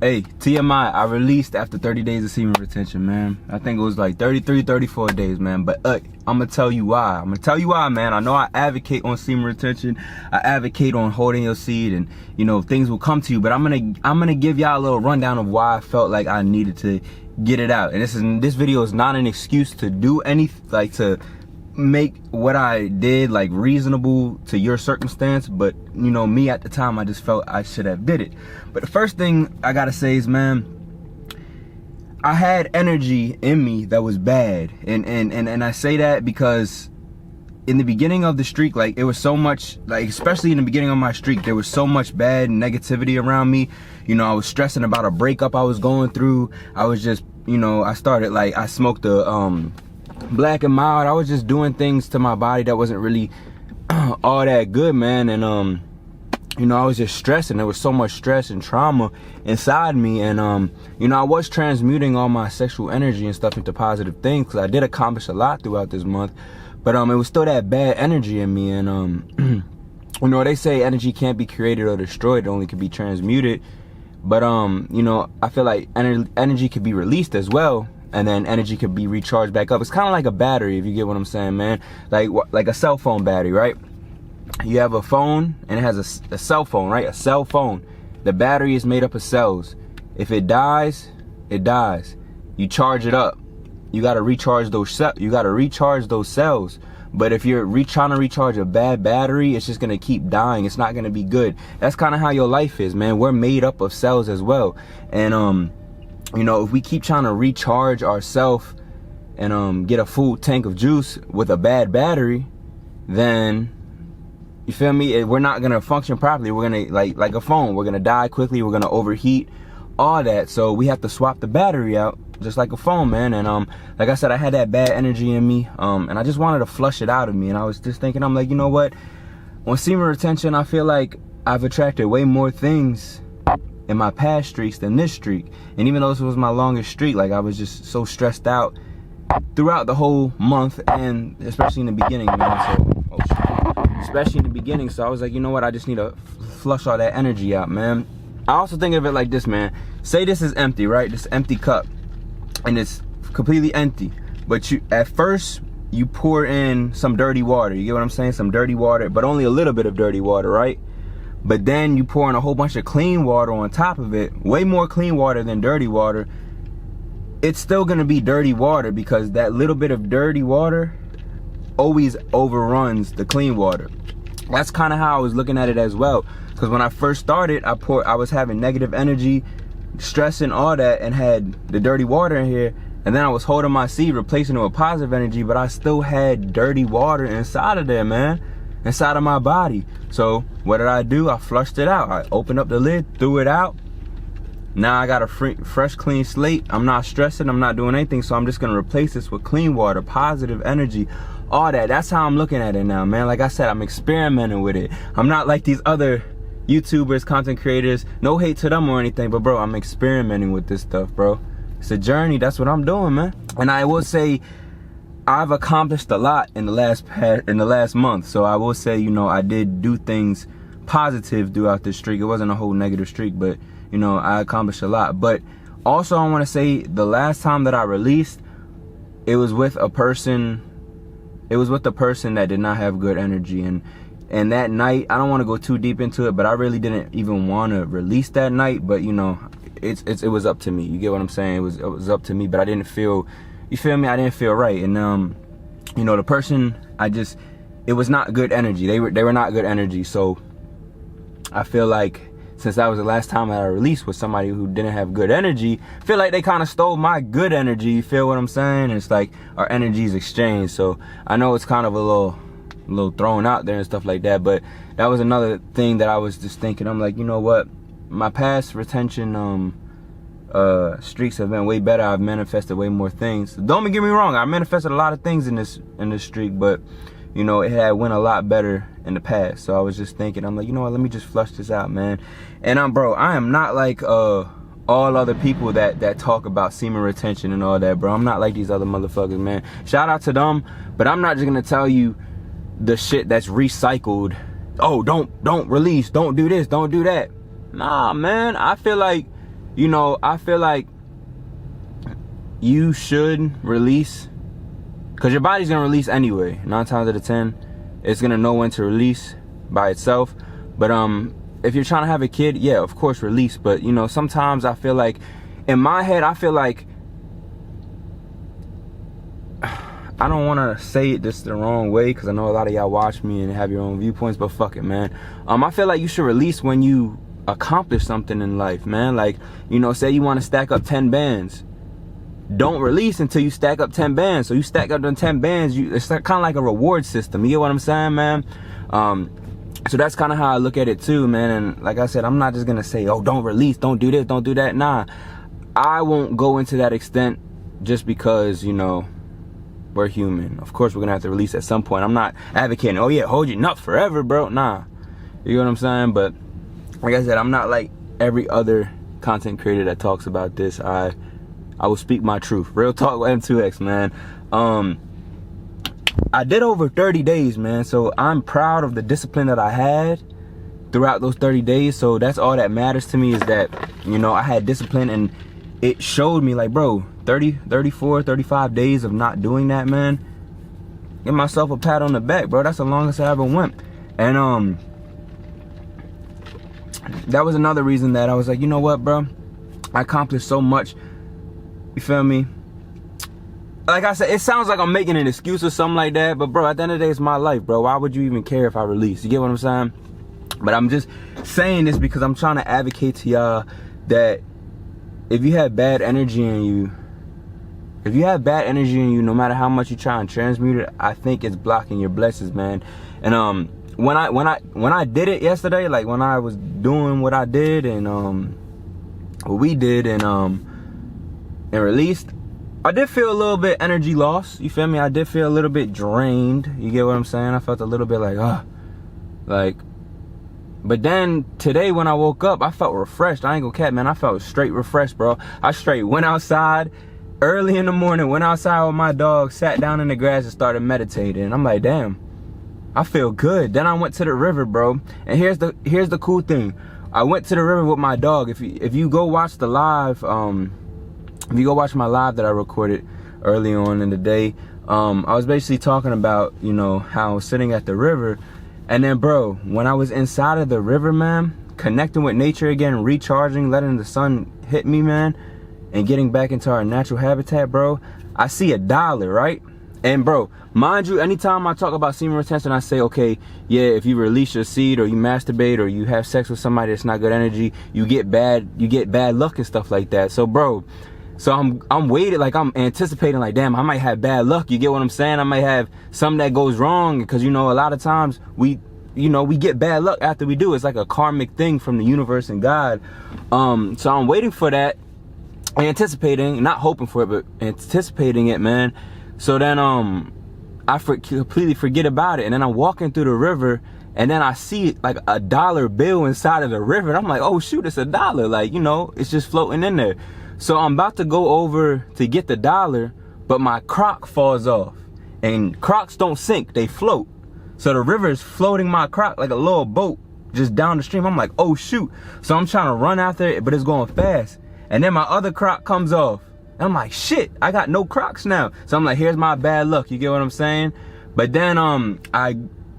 Hey, TMI, I released after 30 days of semen retention, man. I think it was like 33, 34 days, man. But I'm gonna tell you why. I'm gonna tell you why, man. I know I advocate on semen retention. I advocate on holding your seed, and you know, things will come to you. But I'm gonna give y'all a little rundown of why I felt like I needed to get it out. And this video is not an excuse to do anything, like to make what I did like reasonable to your circumstance, but you know, me at the time, I just felt I should have did it. But the first thing I gotta say is, man, I had energy in me that was bad, and I say that because in the beginning of the streak, like, it was so much, like, especially in the beginning of my streak, there was so much bad negativity around me. You know, I was stressing about a breakup I was going through. I was just, you know, I smoked the Black and Mild. I was just doing things to my body that wasn't really all that good, man. And you know, I was just stressing. There was so much stress and trauma inside me, and you know, I was transmuting all my sexual energy and stuff into positive things, because I did accomplish a lot throughout this month. But it was still that bad energy in me, and you know, they say energy can't be created or destroyed, it only can be transmuted. But you know, I feel like energy could be released as well, and then energy could be recharged back up. It's kind of like a battery, if you get what I'm saying, man. Like a cell phone battery, right? You have a phone and it has a cell phone, right? A cell phone. The battery is made up of cells. If it dies, it dies. You charge it up. You gotta recharge those cells. But if you're trying to recharge a bad battery, it's just gonna keep dying. It's not gonna be good. That's kind of how your life is, man. We're made up of cells as well. And you know, if we keep trying to recharge ourselves and get a full tank of juice with a bad battery, then, you feel me, we're not gonna function properly. We're gonna, like a phone, we're gonna die quickly, we're gonna overheat, all that. So we have to swap the battery out, just like a phone, man. And like I said, I had that bad energy in me, and I just wanted to flush it out of me. And I was just thinking, I'm like, you know what, on semen retention, I feel like I've attracted way more things in my past streaks than this streak. And even though this was my longest streak, like, I was just so stressed out throughout the whole month, and especially in the beginning, man. So especially in the beginning, so I was like, you know what, I just need to flush all that energy out, man. I also think of it like this, man. Say this is empty, right? This empty cup, and it's completely empty, but at first you pour in some dirty water. You get what I'm saying? Some dirty water, but only a little bit of dirty water, right? But then you pour in a whole bunch of clean water on top of it, way more clean water than dirty water. It's still gonna be dirty water, because that little bit of dirty water always overruns the clean water. That's kind of how I was looking at it as well. Because when I first started, I was having negative energy, stressing, all that, and had the dirty water in here. And then I was holding my seed, replacing it with positive energy, but I still had dirty water inside of there, man. Inside of my body. So what did I do? I flushed it out. I opened up the lid, threw it out. Now I got a fresh, clean slate. I'm not stressing, I'm not doing anything. So I'm just gonna replace this with clean water, positive energy, all that. That's how I'm looking at it now, man. Like I said, I'm experimenting with it. I'm not like these other YouTubers, content creators. No hate to them or anything, but bro, I'm experimenting with this stuff, bro. It's a journey. That's what I'm doing, man. And I will say, I've accomplished a lot in the last month. So I will say, you know, I did do things positive throughout this streak. It wasn't a whole negative streak, but you know, I accomplished a lot. But also, I want to say, the last time that I released, it was with a person. It was with a person that did not have good energy, and that night, I don't want to go too deep into it, but I really didn't even want to release that night. But you know, it was up to me. You get what I'm saying? It was up to me, but I didn't feel. You feel me? I didn't feel right, and you know, the person, it was not good energy. They were not good energy. So I feel like, since that was the last time that I released with somebody who didn't have good energy, I feel like they kind of stole my good energy. You feel what I'm saying? And it's like our energies exchanged. So I know it's kind of a little thrown out there and stuff like that, but that was another thing that I was just thinking. I'm like, you know what? My past retention streaks have been way better. I've manifested way more things. Don't get me wrong, I manifested a lot of things in this streak, but you know, it had went a lot better in the past. So I was just thinking, I'm like, you know what, let me just flush this out, man. And bro, I am not like all other people that talk about semen retention and all that, bro. I'm not like these other motherfuckers, man. Shout out to them, but I'm not just gonna tell you the shit that's recycled. Oh, don't release, don't do this, don't do that. Nah, man, I feel like you know, I feel like you should release, because your body's gonna release anyway. 9 times out of 10, it's gonna know when to release by itself. But if you're trying to have a kid, yeah, of course release. But you know, sometimes I feel like, in my head, I feel like, I don't want to say it just the wrong way, because I know a lot of y'all watch me and have your own viewpoints, but fuck it, man. I feel like you should release when you accomplish something in life, man. Like, you know, say you want to stack up 10 bands. Don't release until you stack up 10 bands. So you stack up them 10 bands, it's kind of like a reward system. You get what I'm saying, man? So that's kind of how I look at it too, man. And like I said, I'm not just going to say, oh, don't release, don't do this, don't do that. Nah, I won't go into that extent just because, you know, we're human. Of course, we're gonna have to release at some point. I'm not advocating, oh yeah, hold your nut forever, bro. Nah, you know what I'm saying? But like I said, I'm not like every other content creator that talks about this. I will speak my truth. Real talk with M2X, man. I did over 30 days, man. So I'm proud of the discipline that I had throughout those 30 days. So that's all that matters to me, is that, you know, I had discipline, and it showed me, like, bro, 30, 34, 35 days of not doing that, man. Give myself a pat on the back, bro. That's the longest I ever went. And that was another reason that I was like, you know what, bro? I accomplished so much. You feel me? Like I said, it sounds like I'm making an excuse or something like that, but bro, at the end of the day, it's my life, bro. Why would you even care if I release? You get what I'm saying? But I'm just saying this because I'm trying to advocate to y'all that if you have bad energy in you, no matter how much you try and transmute it, I think it's blocking your blessings, man. And when I did it yesterday, like when I was doing what I did and what we did and released, I did feel a little bit energy loss. You feel me? I did feel a little bit drained. You get what I'm saying? I felt a little bit like, but then today when I woke up, I felt refreshed. I ain't gonna cap, man. I felt straight refreshed, bro. I straight went outside early in the morning, went outside with my dog, sat down in the grass and started meditating. I'm like, damn, I feel good. Then I went to the river, bro. And here's the cool thing. I went to the river with my dog. If you go watch the live, if you go watch my live that I recorded early on in the day, I was basically talking about, you know, how I was sitting at the river. And then, bro, when I was inside of the river, man, connecting with nature again, recharging, letting the sun hit me, man, and getting back into our natural habitat, bro, I see $1, right? And bro, mind you, anytime I talk about semen retention, I say, okay, yeah, if you release your seed or you masturbate or you have sex with somebody that's not good energy, you get bad luck and stuff like that. So bro, I'm waiting, like I'm anticipating, like, damn, I might have bad luck. You get what I'm saying? I might have something that goes wrong, because, you know, a lot of times we get bad luck after we do. It's like a karmic thing from the universe and God. So I'm waiting for that, anticipating, not hoping for it, but anticipating it, man. So then I completely forget about it, and then I'm walking through the river, and then I see like $1 bill inside of the river, and I'm like, oh shoot, it's $1. Like, you know, it's just floating in there. So I'm about to go over to get the $1, but my crock falls off. And crocks don't sink, they float. So the river is floating my crock like a little boat just down the stream. I'm like, oh shoot. So I'm trying to run after it, but it's going fast. And then my other crock comes off. And I'm like, shit, I got no crocks now. So I'm like, here's my bad luck, you get what I'm saying? But then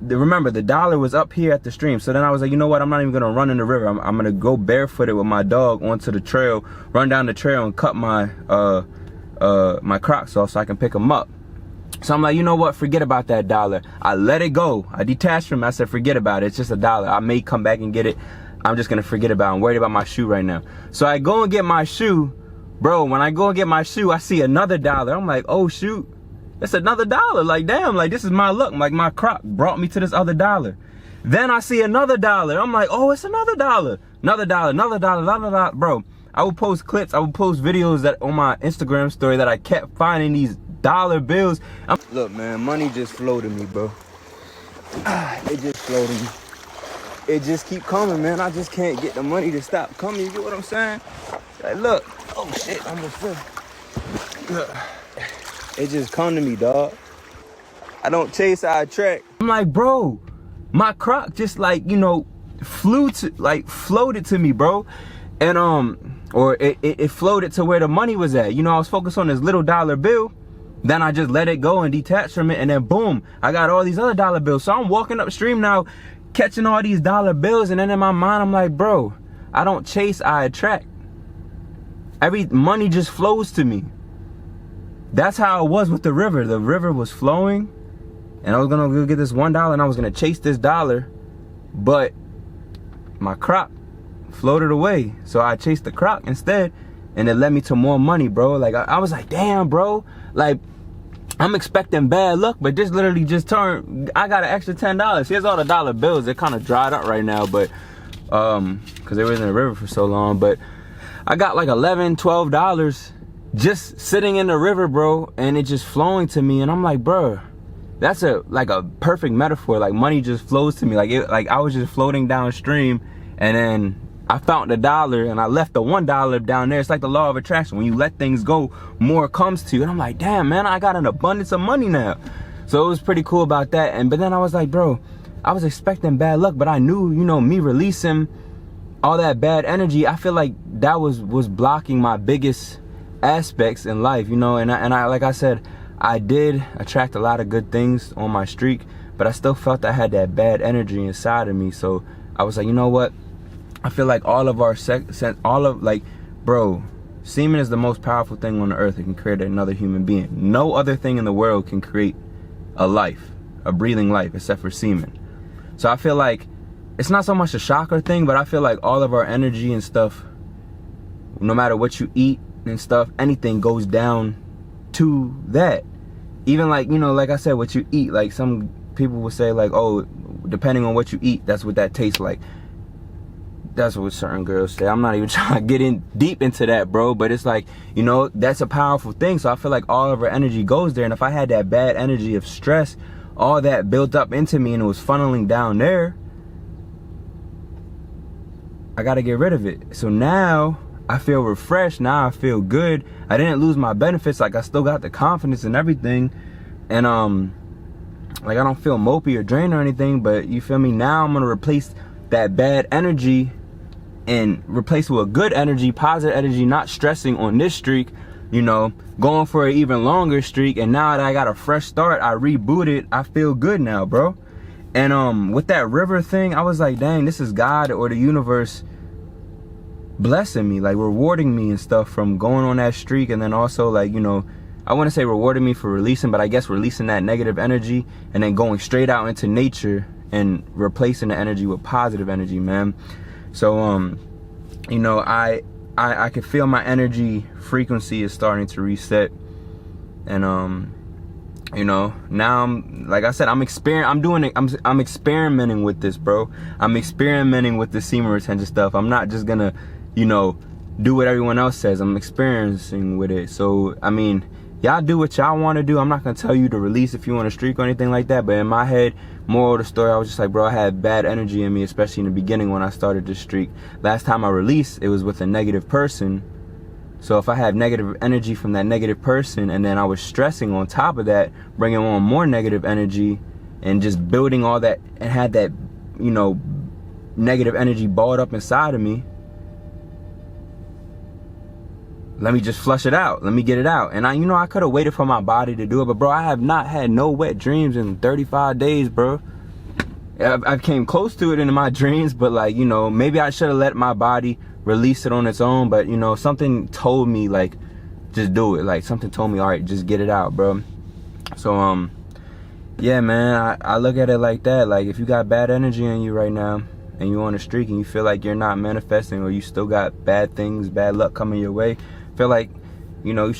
remember, the $1 was up here at the stream. So then I was like, you know what, I'm not even gonna run in the river. I'm gonna go barefooted with my dog onto the trail, run down the trail and cut my my crocs off so I can pick them up. So I'm like, you know what, forget about that $1. I let it go. I detached from it. I said, forget about it. It's just $1. I may come back and get it. I'm just gonna forget about it. I'm worried about my shoe right now. So I go and get my shoe. Bro, when I go and get my shoe, I see another $1. I'm like, oh shoot, it's another $1. Like, damn, like, this is my luck. Like, my crock brought me to this other $1. Then I see another $1. I'm like, oh, it's another $1. Another $1, another $1. Bro, I would post clips, I would post videos that on my Instagram story that I kept finding these $1 bills. Look, man, money just floated me, bro. It just floated me. It just keep coming, man. I just can't get the money to stop coming. You get what I'm saying? Like, look. Oh shit, I almost fell. Look. It just come to me, dog. I don't chase, I attract. I'm like, bro, my crock just, like, you know, floated to me, bro. And or it floated to where the money was at. You know, I was focused on this little dollar bill. Then I just let it go and detach from it, and then boom, I got all these other dollar bills. So I'm walking upstream now, catching all these dollar bills, and then in my mind I'm like, bro, I don't chase, I attract. Every money just flows to me. That's how it was with the river. The river was flowing, and I was gonna go get this $1 and I was gonna chase this dollar, but my crop floated away. So I chased the crop instead, and it led me to more money, bro. Like I was like, damn, bro, like I'm expecting bad luck, but this literally just turned, I got an extra $10. Here's all the dollar bills. They're kind of dried up right now, but because they were in the river for so long. But I got like $11, $12 just sitting in the river, bro, and it just flowing to me. And I'm like, bro, that's like a perfect metaphor. Like money just flows to me. Like I was just floating downstream, and then I found the dollar and I left the $1 down there. It's like the law of attraction. When you let things go, more comes to you. And I'm like, damn, man, I got an abundance of money now. So it was pretty cool about that. But then I was like, bro, I was expecting bad luck, but I knew, you know, me releasing all that bad energy, I feel like that was blocking my biggest aspects in life, you know. And I like I said, I did attract a lot of good things on my streak, but I still felt I had that bad energy inside of me. So I was like, you know what? I feel like all of our bro, semen is the most powerful thing on the earth. It can create another human being. No other thing in the world can create a life, a breathing life, except for semen. So I feel like it's not so much a chakra thing, but I feel like all of our energy and stuff, no matter what you eat and stuff, anything goes down to that. Even like, you know, like I said, what you eat, like some people will say like, oh, depending on what you eat, that's what that tastes like. That's what certain girls say. I'm not even trying to get in deep into that, bro, but it's like, you know, that's a powerful thing. So I feel like all of our energy goes there, and if I had that bad energy of stress, all that built up into me and it was funneling down there, I gotta get rid of it. So now I feel refreshed. Now I feel good. I didn't lose my benefits. Like I still got the confidence and everything, and like I don't feel mopey or drained or anything. But you feel me? Now I'm gonna replace that bad energy and replace it with good energy, positive energy, not stressing on this streak, you know, going for an even longer streak. And now that I got a fresh start, I rebooted, I feel good now, bro. And with that river thing, I was like, dang, this is God or the universe blessing me, like rewarding me and stuff from going on that streak. And then also, like, you know, I wouldn't say rewarding me for releasing, but I guess releasing that negative energy and then going straight out into nature and replacing the energy with positive energy, man. So you know, I can feel my energy frequency is starting to reset. And you know, now I'm, like I said, I'm experimenting with this, bro. I'm experimenting with the semen retention stuff. I'm not just gonna, you know, do what everyone else says. I'm experiencing with it. So I mean, y'all do what y'all want to do. I'm not gonna tell you to release if you want to streak or anything like that. But in my head, moral of the story, I was just like, bro, I had bad energy in me, especially in the beginning when I started this streak. Last time I released, it was with a negative person. So if I had negative energy from that negative person, and then I was stressing on top of that, bringing on more negative energy and just building all that, and had that, you know, negative energy balled up inside of me, let me just flush it out. Let me get it out. And you know, I could have waited for my body to do it, but bro, I have not had no wet dreams in 35 days, bro. I came close to it in my dreams, but like, you know, maybe I should have let my body release it on its own. But you know, something told me like, just do it. Like something told me, all right, just get it out, bro. So yeah, man, I look at it like that. Like if you got bad energy in you right now, and you're on a streak and you feel like you're not manifesting, or you still got bad things, bad luck coming your way, feel like, you know,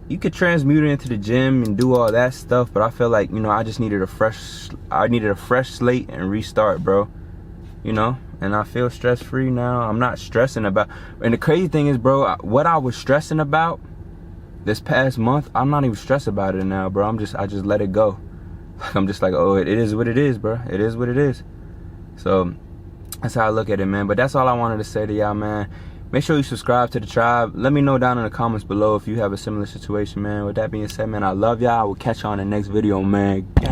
you could transmute it into the gym and do all that stuff. But I feel like, you know, I just needed a fresh slate and restart, bro. You know, and I feel stress free now. I'm not stressing about, and the crazy thing is, bro, what I was stressing about this past month, I'm not even stressed about it now, bro. I just let it go. I'm just like, oh, it is what it is, bro. It is what it is. So that's how I look at it, man. But that's all I wanted to say to y'all, man. Make sure you subscribe to the tribe. Let me know down in the comments below if you have a similar situation, man. With that being said, man, I love y'all. I will catch y'all in the next video, man. Gang.